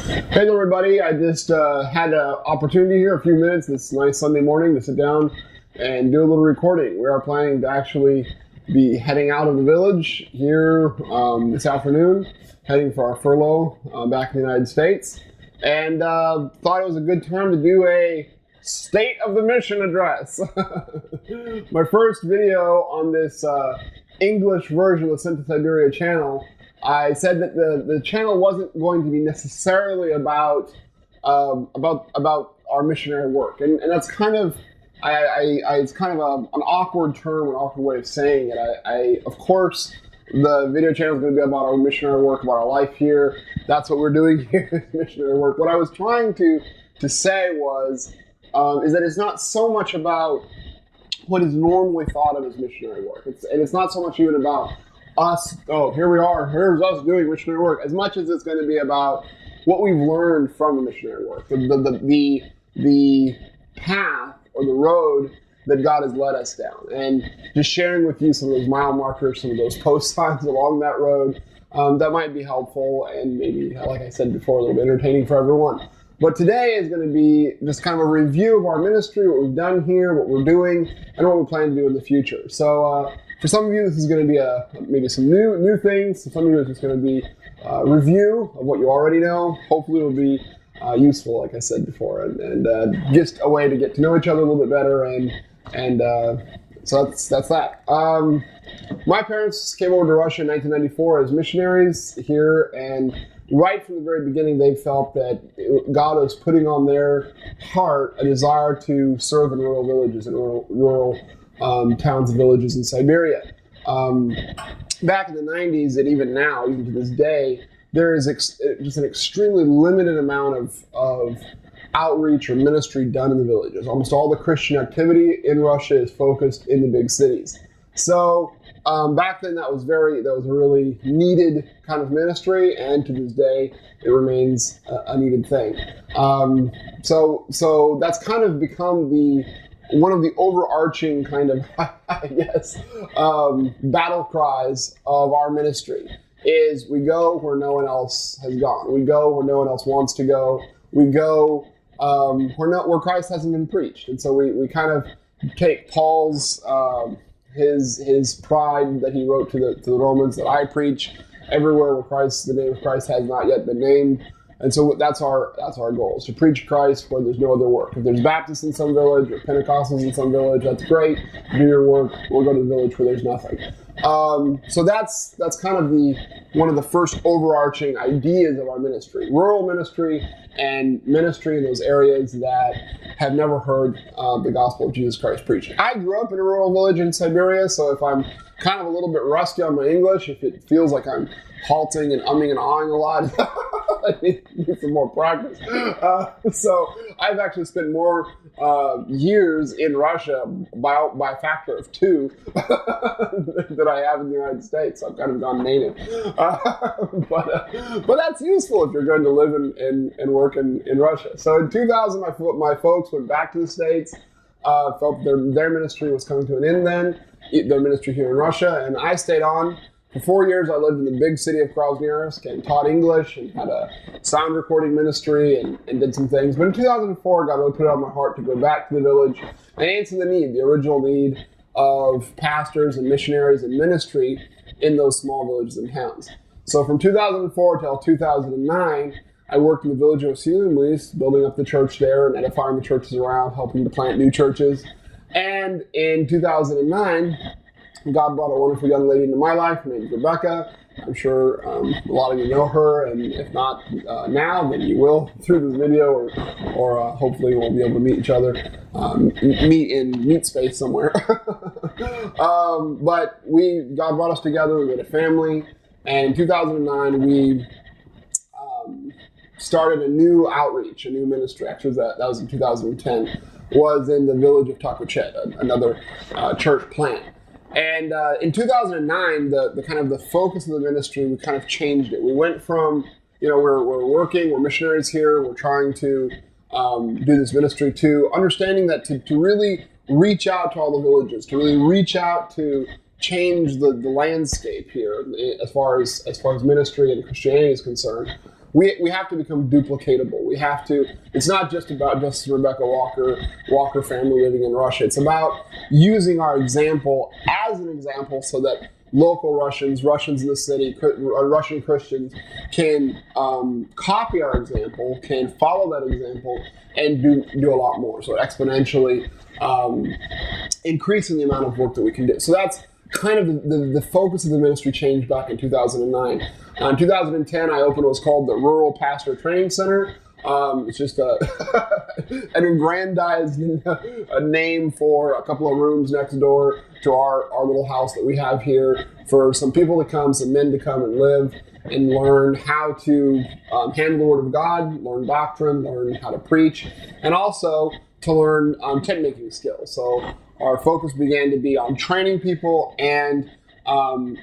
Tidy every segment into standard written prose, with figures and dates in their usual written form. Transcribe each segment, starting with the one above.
Hey everybody, I just had an opportunity here, a few minutes this nice Sunday morning to sit down and do a little recording. We are planning to actually be heading out of the village here this afternoon, heading for our furlough back in the United States, and thought it was a good time to do a State of the Mission address. My first video on this English version of the Sent to Siberia channel, I said that the channel wasn't going to be necessarily about our missionary work, and that's kind of it's kind of an awkward term, an awkward way of saying it. Of course, the video channel is going to be about our missionary work, about our life here. That's what we're doing here, missionary work. What I was trying to say was is that it's not so much about what is normally thought of as missionary work. It's not so much even about us, here we are, here's us doing missionary work, as much as it's going to be about what we've learned from the missionary work, the path or the road that God has led us down, and just sharing with you some of those mile markers, some of those post signs along that road that might be helpful and maybe, like I said before, a little bit entertaining for everyone. But today is going to be just kind of a review of our ministry, what we've done here, what we're doing, and what we plan to do in the future. So for some of you, this is going to be maybe some new things. For some of you, it's just going to be a review of what you already know. Hopefully, it will be useful, like I said before, and just a way to get to know each other a little bit better. And so that's that. My parents came over to Russia in 1994 as missionaries here, and right from the very beginning, they felt that God was putting on their heart a desire to serve in rural villages and rural towns and villages in Siberia. Back in the 90s, and even now, even to this day, there is just an extremely limited amount of outreach or ministry done in the villages. Almost all the Christian activity in Russia is focused in the big cities. So back then, that was a really needed kind of ministry, and to this day, it remains a needed thing. So that's kind of become one of the overarching kind of, I guess, battle cries of our ministry is we go where no one else has gone. We go where no one else wants to go. We go where Christ hasn't been preached. And so we kind of take Paul's his pride that he wrote to the Romans, that I preach everywhere where the name of Christ has not yet been named. And so that's our goal, is to preach Christ where there's no other work. If there's Baptists in some village or Pentecostals in some village, that's great. Do your work. We'll go to the village where there's nothing. So that's kind of one of the first overarching ideas of our ministry. Rural ministry and ministry in those areas that have never heard the gospel of Jesus Christ preached. I grew up in a rural village in Siberia, so if I'm kind of a little bit rusty on my English, if it feels like I'm halting and umming and ahhing a lot, I need some more practice. So I've actually spent more years in Russia by a factor of 2 that I have in the United States. So I've kind of gone native. But that's useful if you're going to live and work in Russia. So in 2000, my folks went back to the States, felt their ministry was coming to an end then, their ministry here in Russia, and I stayed on. For 4 years, I lived in the big city of Krasnoyarsk and taught English and had a sound recording ministry and did some things. But in 2004, God really put it on my heart to go back to the village and answer the original need of pastors and missionaries and ministry in those small villages and towns. So from 2004 till 2009, I worked in the village of Osiliumlis, building up the church there and edifying the churches around, helping to plant new churches. And in 2009, God brought a wonderful young lady into my life. Her name is Rebecca. I'm sure a lot of you know her, and if not now, then you will through this video, or hopefully we'll be able to meet each other, meet in meet space somewhere. But God brought us together. We made a family, and in 2009 we started a new outreach, a new ministry. Actually, that was in 2010. Was in the village of Takochet, another church plant. And in 2009, the kind of the focus of the ministry, we kind of changed it. We went from, we're working, we're missionaries here, we're trying to do this ministry, to understanding that to really reach out to all the villages, to really reach out to change the landscape here as far as ministry and Christianity is concerned, we have to become duplicatable. We have to. It's not just about Justus and Rebecca Walker family living in Russia. It's about using our example as an example so that local Russians in the city, Russian Christians can copy our example, can follow that example, and do a lot more. So exponentially increasing the amount of work that we can do. So that's kind of the focus of the ministry changed back in 2009. In 2010, I opened what's called the Rural Pastor Training Center. It's just an aggrandized a name for a couple of rooms next door to our little house that we have here for some people to come, some men to come and live and learn how to handle the Word of God, learn doctrine, learn how to preach, and also to learn tent making skills. So our focus began to be on training people and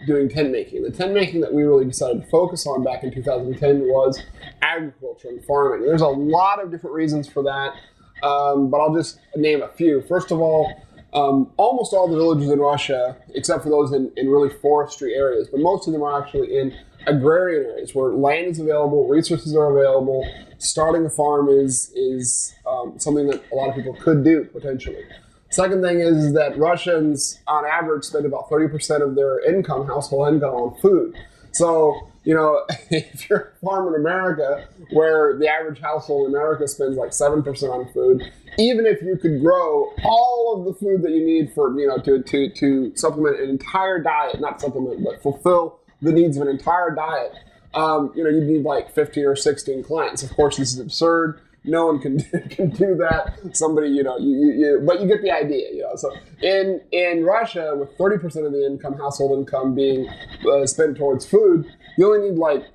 doing tent making. The tent making that we really decided to focus on back in 2010 was agriculture and farming. There's a lot of different reasons for that, but I'll just name a few. First of all, almost all the villages in Russia, except for those in really forestry areas, but most of them are actually in agrarian areas where land is available, resources are available. Starting a farm is something that a lot of people could do potentially. Second thing is that Russians, on average, spend about 30% of their income, household income, on food. So, if you're a farm in America, where the average household in America spends like 7% on food, even if you could grow all of the food that you need for, to supplement an entire diet, not supplement, but fulfill the needs of an entire diet, you'd need like 15 or 16 clients. Of course, this is absurd. No one can do that. Somebody, but you get the idea, So in Russia, with 30% of the income, household income being spent towards food, you only need like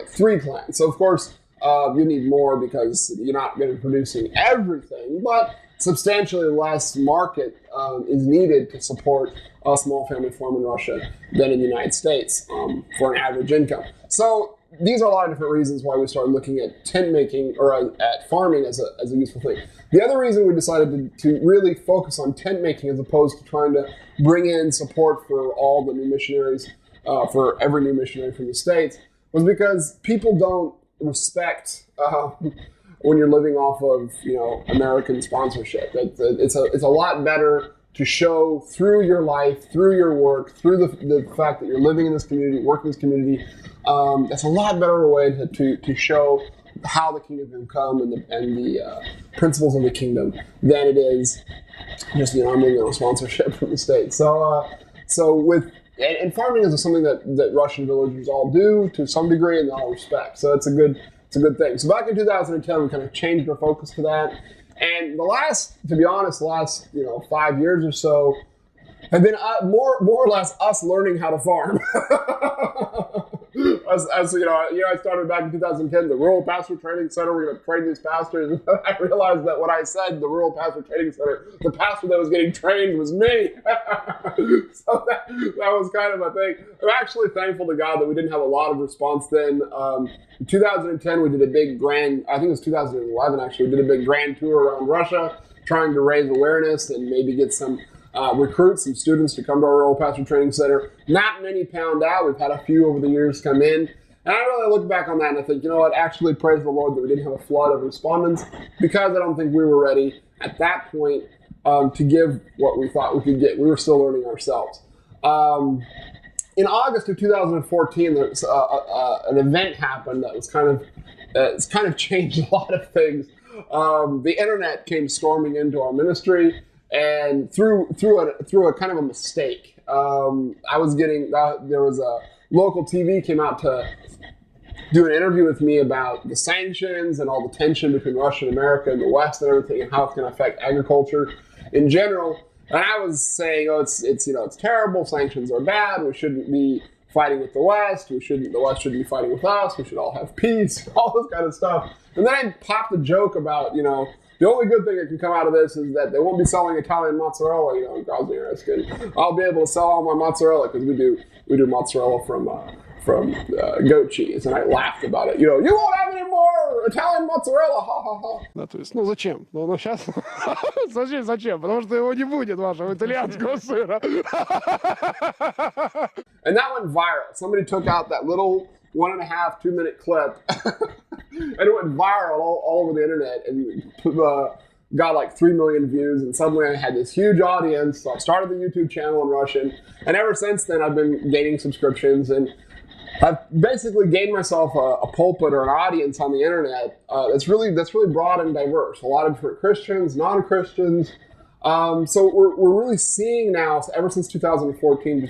3 clients. So of course, you need more because you're not going to be producing everything, but substantially less market is needed to support a small family farm in Russia than in the United States for an average income. So these are a lot of different reasons why we started looking at tent making or at farming as a useful thing. The other reason we decided to really focus on tent making as opposed to trying to bring in support for all the new missionaries, for every new missionary from the States, was because people don't respect when you're living off of American sponsorship. It's a lot better to show through your life, through your work, through the fact that you're living in this community, working in this community. That's a lot better way to show how the kingdom can come and the principles of the kingdom than it is just I'm living on a sponsorship from the States. So and farming is something that Russian villagers all do to some degree and they all respect. So it's a good thing. So back in 2010, we kind of changed our focus to that. And the last 5 years or so have been more or less us learning how to farm. I started back in 2010, the Rural Pastor Training Center. We're going to train these pastors. I realized that when I said the Rural Pastor Training Center, the pastor that was getting trained was me. So that was kind of a thing. I'm actually thankful to God that we didn't have a lot of response then. In 2010, we did a big I think it was 2011 actually, we did a big grand tour around Russia, trying to raise awareness and maybe get some recruit some students to come to our Rural Pastor Training Center. Not many pound out. We've had a few over the years come in. And I really look back on that and I think, actually praise the Lord that we didn't have a flood of respondents because I don't think we were ready at that point to give what we thought we could get. We were still learning ourselves. In August of 2014, there was, an event happened that was it's kind of changed a lot of things. The internet came storming into our ministry. And through a kind of a mistake, there was a local TV came out to do an interview with me about the sanctions and all the tension between Russia and America and the West and everything and how it's going to affect agriculture in general. And I was saying, it's terrible. Sanctions are bad. We shouldn't be fighting with the West. The West shouldn't be fighting with us. We should all have peace. All this kind of stuff. And then I popped a joke about the only good thing that can come out of this is that they won't be selling Italian mozzarella, in Grozny. And I'll be able to sell all my mozzarella because we do mozzarella from goat cheese. And I laughed about it. You won't have any more Italian mozzarella. Ha ha ha. Да, то есть, зачем? Сейчас зачем? Потому что его не будет вашего итальянского сыра. And that went viral. Somebody took out that little 1.5, 2 minute clip. And it went viral all over the internet and got like 3 million views. And suddenly I had this huge audience. So I started the YouTube channel in Russian. And ever since then, I've been gaining subscriptions. And I've basically gained myself a pulpit or an audience on the internet that's really broad and diverse. A lot of different Christians, non-Christians. So we're really seeing now, ever since 2014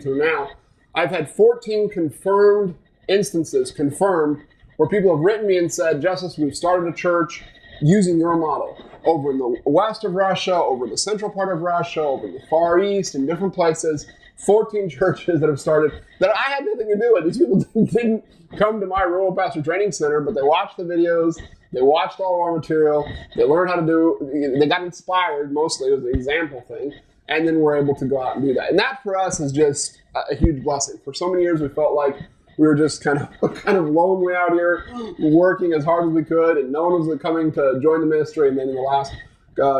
through now, I've had 14 confirmed instances where people have written me and said, Justus, we've started a church using your model over in the west of Russia, over the central part of Russia, over in the Far East, in different places. 14 churches that have started that I had nothing to do with. These people didn't come to my rural pastor training center, but they watched the videos, they watched all of our material, they learned how to do, they got inspired, mostly it was an example thing, and then we're able to go out and do that. And that for us is just a huge blessing. For so many years we felt like we were just kind of lonely out here, working as hard as we could, and no one was coming to join the ministry. And then in the last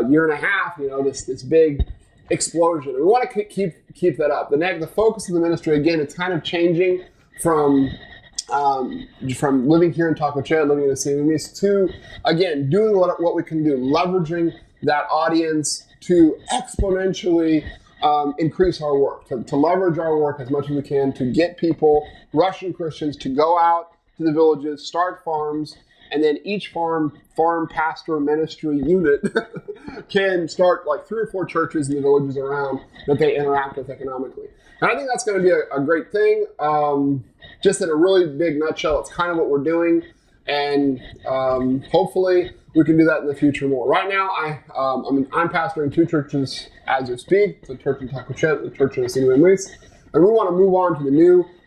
year and a half, this big explosion. And we want to keep that up. The focus of the ministry, again, it's kind of changing from living here in Tacochet, living in the city to, again, doing what we can do, leveraging that audience to exponentially increase our work, to leverage our work as much as we can to get people, Russian Christians, to go out to the villages, start farms, and then each farm pastor ministry unit can start like 3 or 4 churches in the villages around that they interact with economically. And I think that's going to be a great thing. Just in a really big nutshell, it's kind of what we're doing. And hopefully we can do that in the future more. Right now, I'm pastoring 2 churches as we speak. The church in Tacochet, the church in Luis. And we want to move on to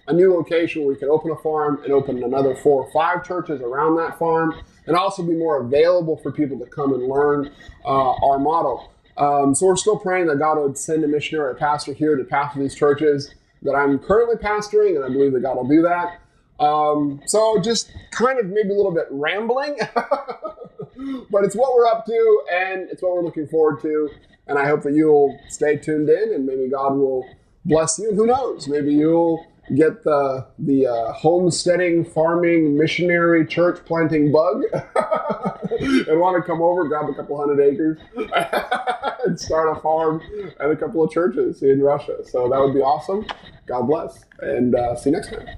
a new location where we can open a farm and open another 4 or 5 churches around that farm, and also be more available for people to come and learn our model. So we're still praying that God would send a missionary, a pastor here to pastor these churches that I'm currently pastoring, and I believe that God will do that. So just kind of maybe a little bit rambling, but it's what we're up to, and it's what we're looking forward to. And I hope that you'll stay tuned in, and maybe God will bless you. And who knows, maybe you'll get the homesteading, farming, missionary, church planting bug and want to come over, grab a couple 100 acres and start a farm and a couple of churches in Russia. So that would be awesome. God bless, and see you next time.